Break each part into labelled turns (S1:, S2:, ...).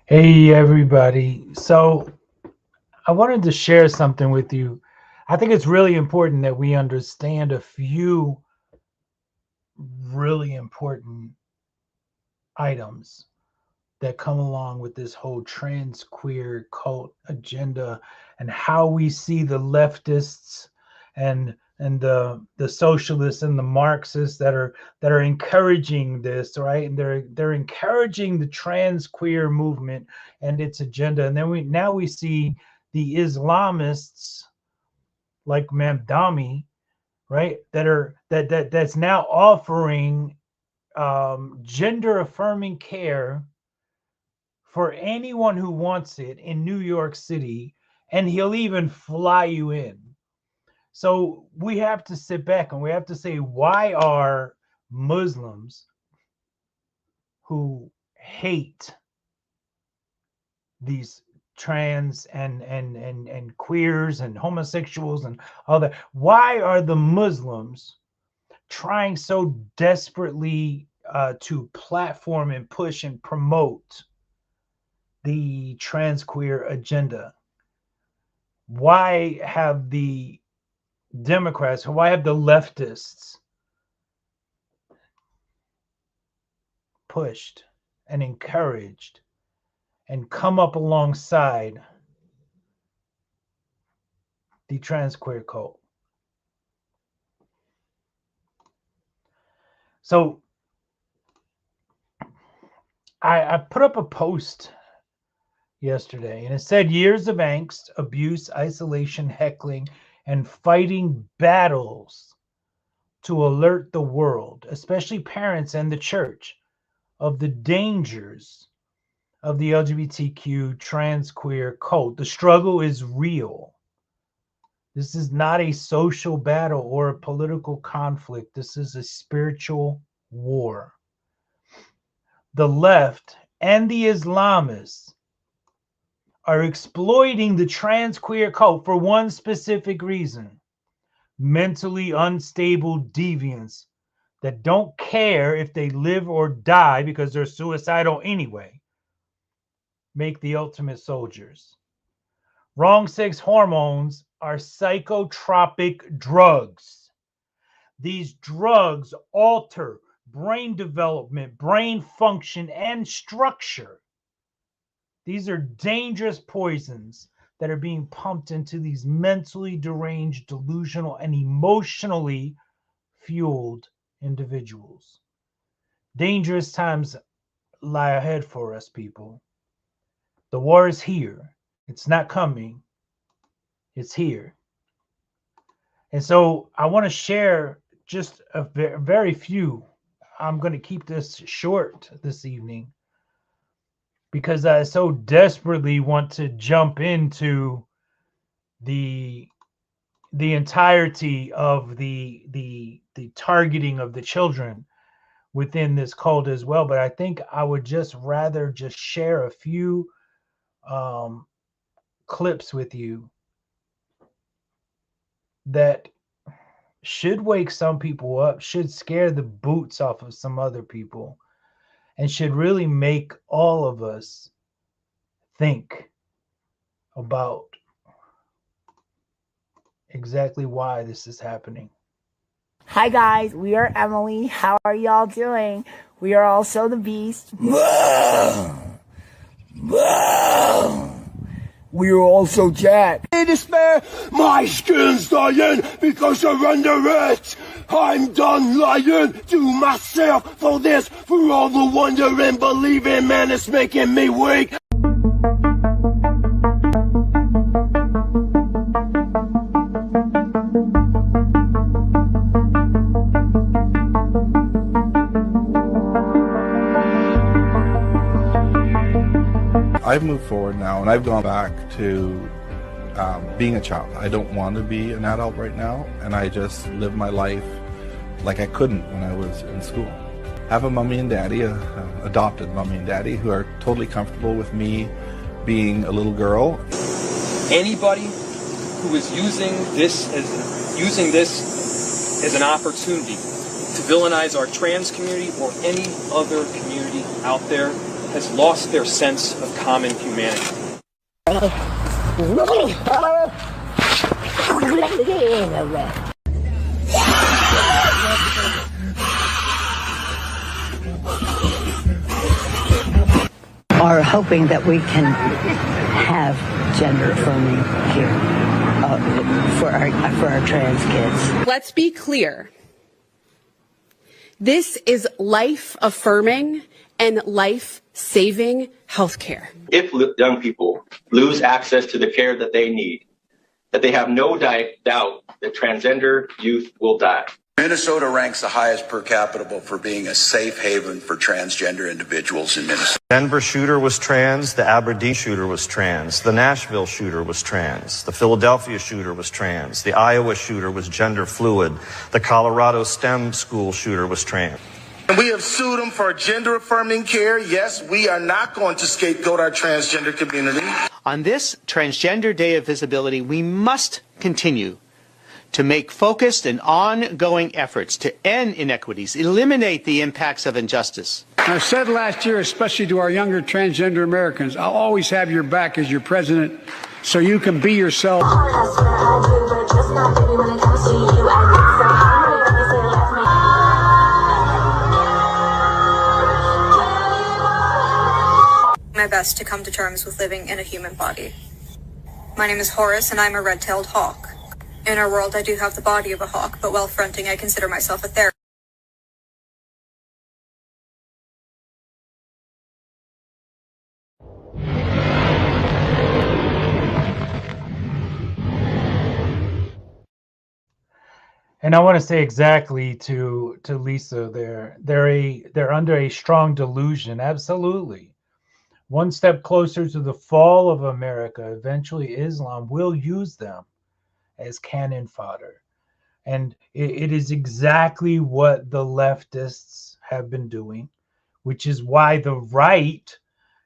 S1: Hey everybody. So I wanted to share something with you. I think it's really important that we understand a few really important items that come along with this whole TransQueer cult agenda and how we see the leftists and the socialists and the Marxists that are encouraging this, right? And they're encouraging the TransQueer movement and its agenda. And then we see the Islamists like Mamdani, right? That's now offering gender affirming care for anyone who wants it in New York City, and he'll even fly you in. So we have to sit back and we have to say, why are Muslims who hate these trans and queers and homosexuals and all that, why are the Muslims trying so desperately to platform and push and promote the TransQueer agenda? Why have the Democrats, why have the leftists pushed and encouraged and come up alongside the TransQueer cult? So I put up a post yesterday and it said, years of angst, abuse, isolation, heckling, and fighting battles to alert the world, especially parents and the church, of the dangers of the lgbTQ TransQueer cult. The struggle is real. This is not a social battle or a political conflict. This is a spiritual war. The left and the Islamists are exploiting the TransQueer cult for one specific reason: mentally unstable deviants that don't care if they live or die because they're suicidal anyway make the ultimate soldiers. Wrong sex hormones are psychotropic drugs. These drugs alter brain development, brain function, and structure. These are dangerous poisons that are being pumped into these mentally deranged, delusional, and emotionally fueled individuals. Dangerous times lie ahead for us, people. The war is here. It's not coming. It's here. And so I want to share just a very few. I'm going to keep this short this evening because I so desperately want to jump into the entirety of the targeting of the children within this cult as well. But I think I would just rather just share a few clips with you that should wake some people up, should scare the boots off of some other people, and should really make all of us think about exactly why this is happening.
S2: Hi guys, we are Emily. How are y'all doing? We are also the Beast. We are also Jack.
S3: In despair, my skin's dying because you're under it. I'm done lying to myself for this, for all the wonder and believing, man, it's making me weak.
S4: I've moved forward now, and I've gone back to being a child. I don't want to be an adult right now, and I just live my life like I couldn't when I was in school. I have a mommy and daddy, adopted mommy and daddy, who are totally comfortable with me being a little girl.
S5: Anybody who is using this as an opportunity to villainize our trans community or any other community out there has lost their sense of common humanity.
S6: Are hoping that we can have gender affirming care for our trans kids.
S7: Let's be clear. This is life affirming and life saving healthcare.
S8: If young people lose access to the care that they need, that they have no doubt that transgender youth will die.
S9: Minnesota ranks the highest per capita for being a safe haven for transgender individuals in Minnesota.
S10: Denver shooter was trans, the Aberdeen shooter was trans, the Nashville shooter was trans, the Philadelphia shooter was trans, the Iowa shooter was gender fluid, the Colorado STEM school shooter was trans.
S9: And we have sued them for gender affirming care. Yes, we are not going to scapegoat our transgender community.
S11: On this Transgender Day of Visibility, we must continue to make focused and ongoing efforts to end inequities, eliminate the impacts of injustice.
S12: I said last year, especially to our younger transgender Americans, I'll always have your back as your president so you can be yourself.
S13: My best to come to terms with living in a human body. My name is Horace and I'm a red-tailed hawk. In our world, I do have the body of a hawk, but while fronting, I consider myself a therapist.
S1: And I want to say exactly to Lisa there. They're under a strong delusion. Absolutely. One step closer to the fall of America. Eventually, Islam will use them as cannon fodder. And it is exactly what the leftists have been doing, which is why the right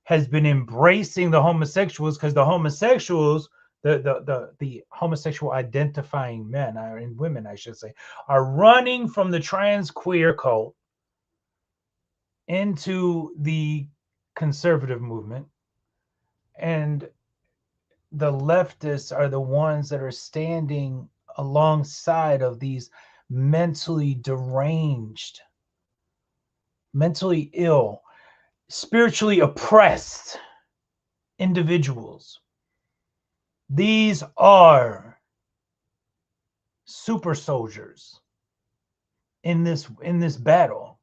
S1: has been embracing the homosexuals, because the homosexuals, the homosexual identifying men and women, I should say, are running from the TransQueer cult into the conservative movement. And the leftists are the ones that are standing alongside of these mentally deranged, mentally ill, spiritually oppressed individuals. These are super soldiers in this battle,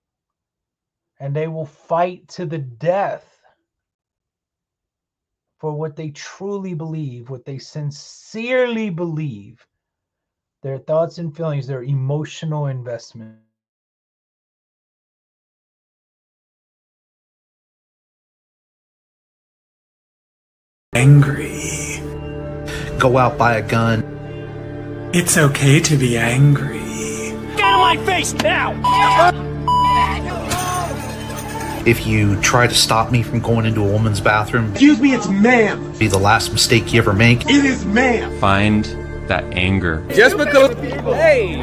S1: and they will fight to the death for what they truly believe, what they sincerely believe, their thoughts and feelings, their emotional investment.
S14: Angry.
S15: Go out, buy a gun.
S14: It's okay to be angry.
S3: Get out of my face now!
S15: If you try to stop me from going into a woman's bathroom,
S3: Excuse me, it's ma'am.
S15: be the last mistake you ever make.
S3: It is ma'am.
S16: Find that anger.
S3: Just because. Hey!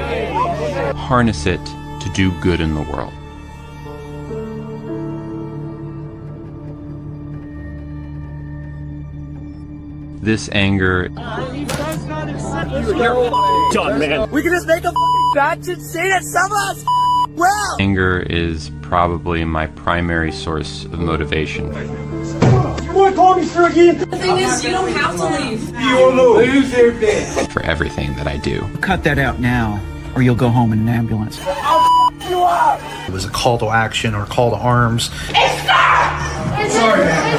S16: Harness it to do good in the world. This anger.
S3: Done, man. We can just make a batch and say that some of us well.
S16: Anger is probably my primary source of motivation.
S3: You want to call me through again?
S13: The thing is, you don't have to leave.
S3: You will lose your bed.
S16: For everything that I do.
S6: Cut that out now, or you'll go home in an ambulance.
S3: I'll you up.
S15: It was a call to action or a call to arms.
S3: It's sorry, man.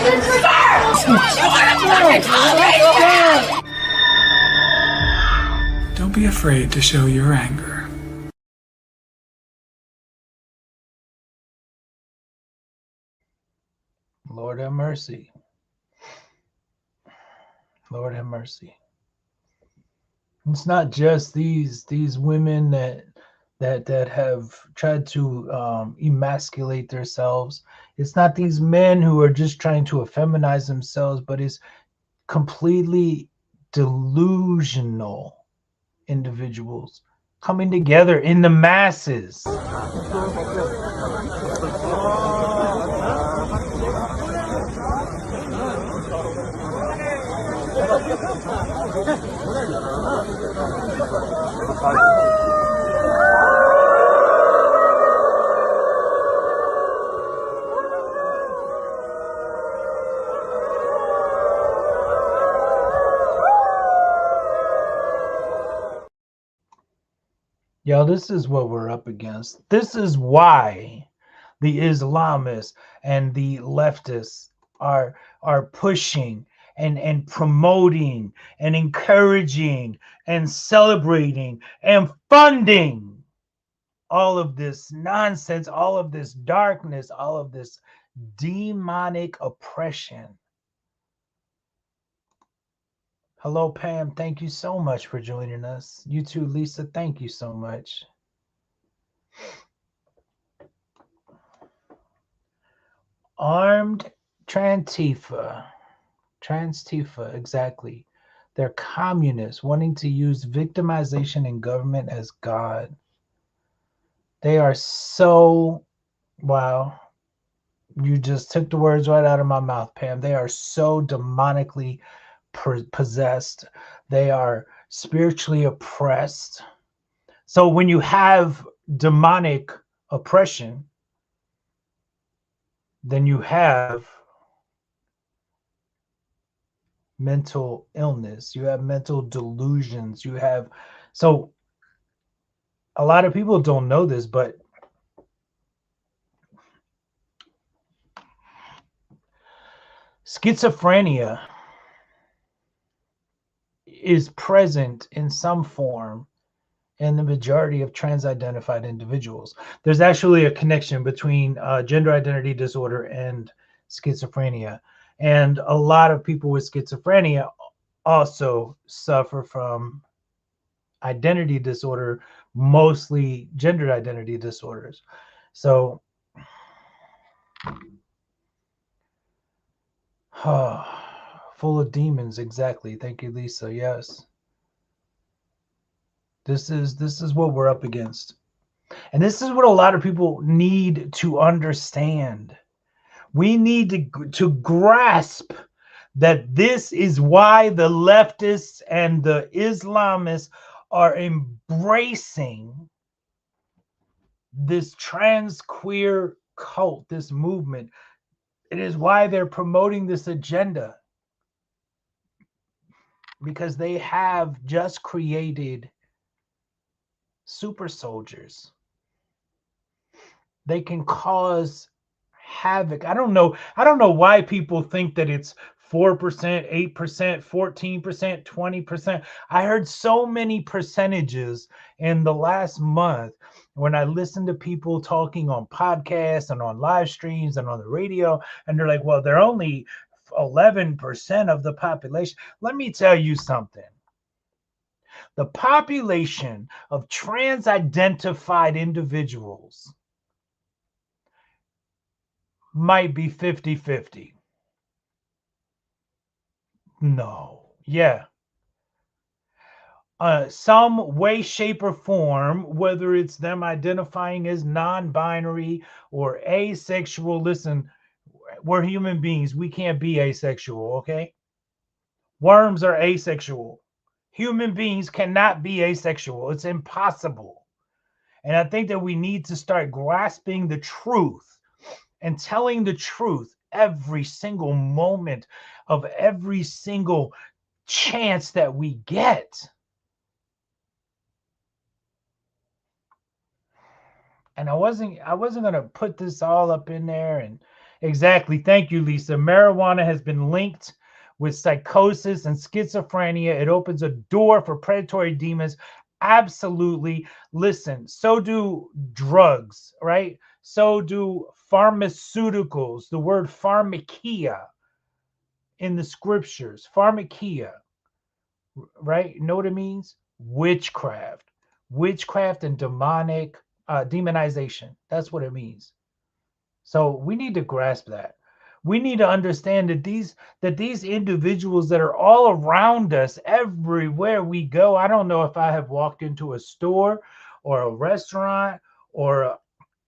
S14: Don't be afraid to show your anger.
S1: Lord have mercy. Lord have mercy. It's not just these women that have tried to emasculate themselves. It's not these men who are just trying to effeminize themselves, but it's completely delusional individuals coming together in the masses. Yo, this is what we're up against. This is why the Islamists and the leftists are pushing and promoting and encouraging and celebrating and funding all of this nonsense, all of this darkness, all of this demonic oppression. Hello, Pam. Thank you so much for joining us. You too, Lisa. Thank you so much. Armed Transtifa, exactly. They're communists wanting to use victimization in government as God. They are so, wow. You just took the words right out of my mouth, Pam. They are so demonically possessed. They are spiritually oppressed. So when you have demonic oppression, then you have mental illness, you have mental delusions, you have, so a lot of people don't know this, but schizophrenia is present in some form in the majority of trans-identified individuals. There's actually a connection between gender identity disorder and schizophrenia. And a lot of people with schizophrenia also suffer from identity disorder, mostly gender identity disorders. So, full of demons, exactly. Thank you, Lisa. Yes. This is what we're up against. And this is what a lot of people need to understand. We need to grasp that this is why the leftists and the Islamists are embracing this TransQueer cult, this movement. It is why they're promoting this agenda, because they have just created super soldiers. They can cause havoc. I don't know why people think that it's 4%, 8%, 14%, 20%. I heard so many percentages in the last month when I listened to people talking on podcasts and on live streams and on the radio, and they're like, well, they're only 11% of the population. Let me tell you something. The population of trans-identified individuals might be 50-50. No. Yeah. Some way, shape, or form, whether it's them identifying as non-binary or asexual. Listen, we're human beings. We can't be asexual, okay? Worms are asexual. Human beings cannot be asexual. It's impossible. And I think that we need to start grasping the truth and telling the truth every single moment of every single chance that we get. And I wasn't going to put this all up in there. And exactly. Thank you, Lisa. Marijuana has been linked with psychosis and schizophrenia. It opens a door for predatory demons. Absolutely. Listen, so do drugs, right? So do pharmaceuticals. The word pharmakia in the scriptures, pharmakia, right? You know what it means? Witchcraft and demonic demonization. That's what it means. So we need to grasp that. We need to understand that these individuals that are all around us everywhere we go. I don't know if I have walked into a store or a restaurant or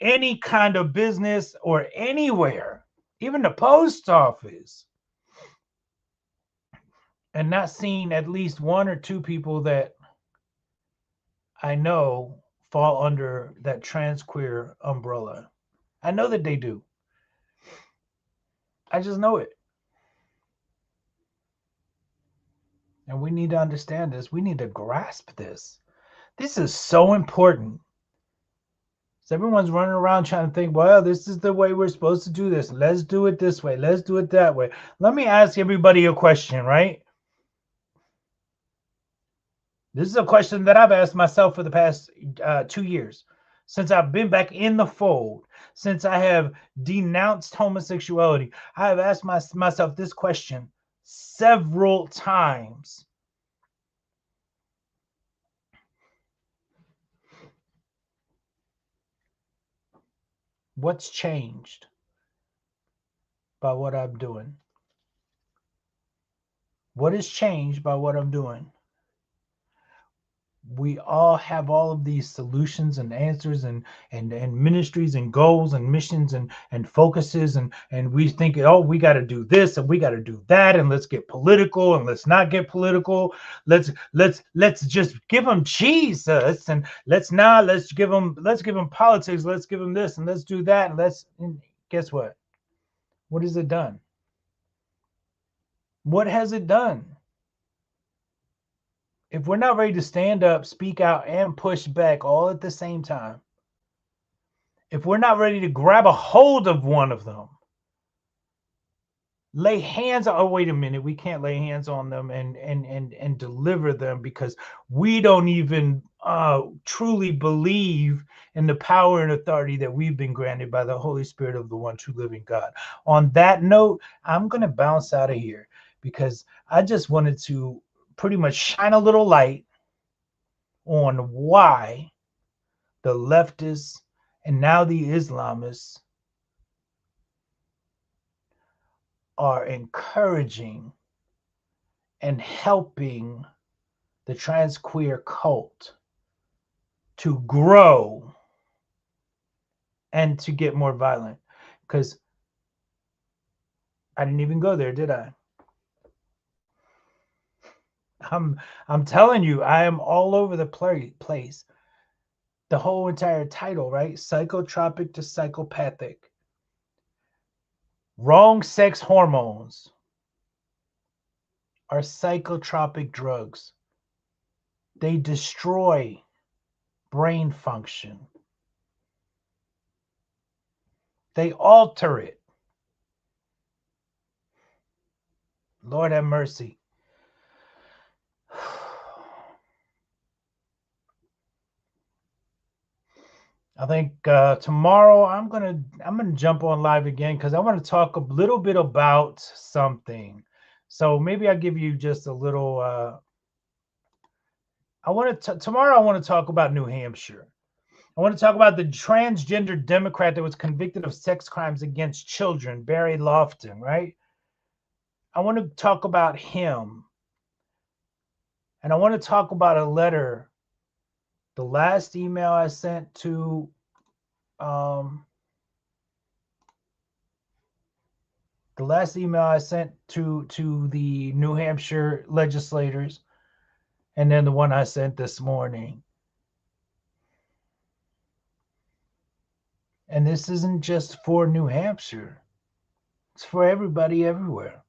S1: any kind of business or anywhere, even the post office, and not seen at least one or two people that I know fall under that TransQueer umbrella. I know that they do. I just know it. And we need to understand this. We need to grasp this. This is so important. So everyone's running around trying to think, well, this is the way we're supposed to do this. Let's do it this way. Let's do it that way. Let me ask everybody a question, right? This is a question that I've asked myself for the past 2 years. Since I've been back in the fold, since I have denounced homosexuality, I have asked myself this question several times. What's changed by what I'm doing? What has changed by what I'm doing? We all have all of these solutions and answers and ministries and goals and missions and focuses and we think, oh, we got to do this and we got to do that and let's get political and let's not get political. Let's just give them Jesus and let's give them politics. Let's give them this and let's do that and guess what? What has it done? What has it done? If we're not ready to stand up, speak out, and push back all at the same time, if we're not ready to grab a hold of one of them, lay hands on, oh, wait a minute, we can't lay hands on them and deliver them because we don't even truly believe in the power and authority that we've been granted by the Holy Spirit of the one true living God. On that note, I'm going to bounce out of here because I just wanted to pretty much shine a little light on why the leftists and now the Islamists are encouraging and helping the TransQueer cult to grow and to get more violent. Because I didn't even go there, did I? I'm telling you, I am all over the place. The whole entire title, right? Psychotropic to Psychopathic. Wrong sex hormones are psychotropic drugs. They destroy brain function. They alter it. Lord have mercy. I think tomorrow I'm gonna jump on live again because I want to talk a little bit about something. So maybe I'll give you just a little. Tomorrow I want to talk about New Hampshire. I want to talk about the transgender Democrat that was convicted of sex crimes against children, Barry Lofton, right? I want to talk about him. And I want to talk about a letter. The last email I sent to the New Hampshire legislators, and then the one I sent this morning. And this isn't just for New Hampshire. It's for everybody everywhere.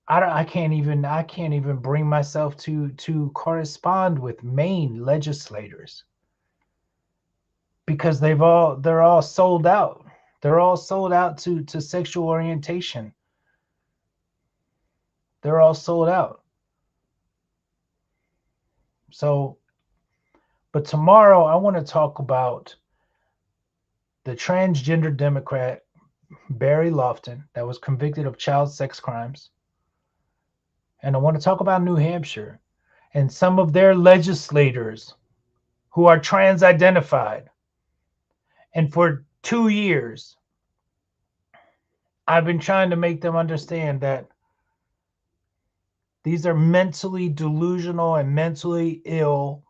S1: I can't even bring myself to correspond with Maine legislators because they're all sold out. They're all sold out to sexual orientation. They're all sold out. So, but tomorrow I want to talk about the transgender Democrat Barry Lofton that was convicted of child sex crimes. And I want to talk about New Hampshire and some of their legislators who are trans-identified. And for 2 years, I've been trying to make them understand that these are mentally delusional and mentally ill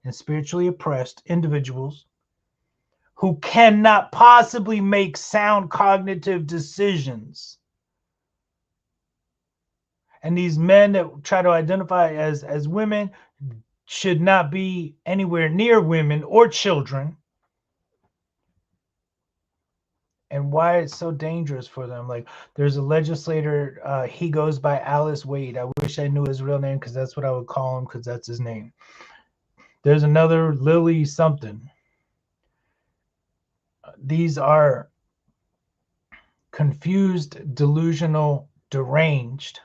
S1: and spiritually oppressed individuals who cannot possibly make sound cognitive decisions. And these men that try to identify as women should not be anywhere near women or children. And why it's so dangerous for them. Like, there's a legislator, he goes by Alice Wade. I wish I knew his real name, because that's what I would call him, because that's his name. There's another Lily something. These are confused, delusional, deranged,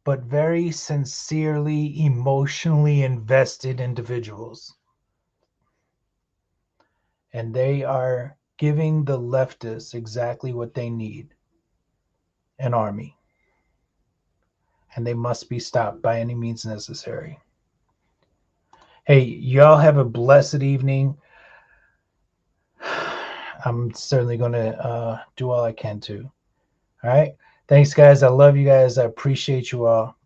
S1: but very sincerely, emotionally invested individuals. And they are giving the leftists exactly what they need: an army. And they must be stopped by any means necessary. Hey, y'all have a blessed evening. I'm certainly going to do all I can to. All right. Thanks, guys. I love you guys. I appreciate you all.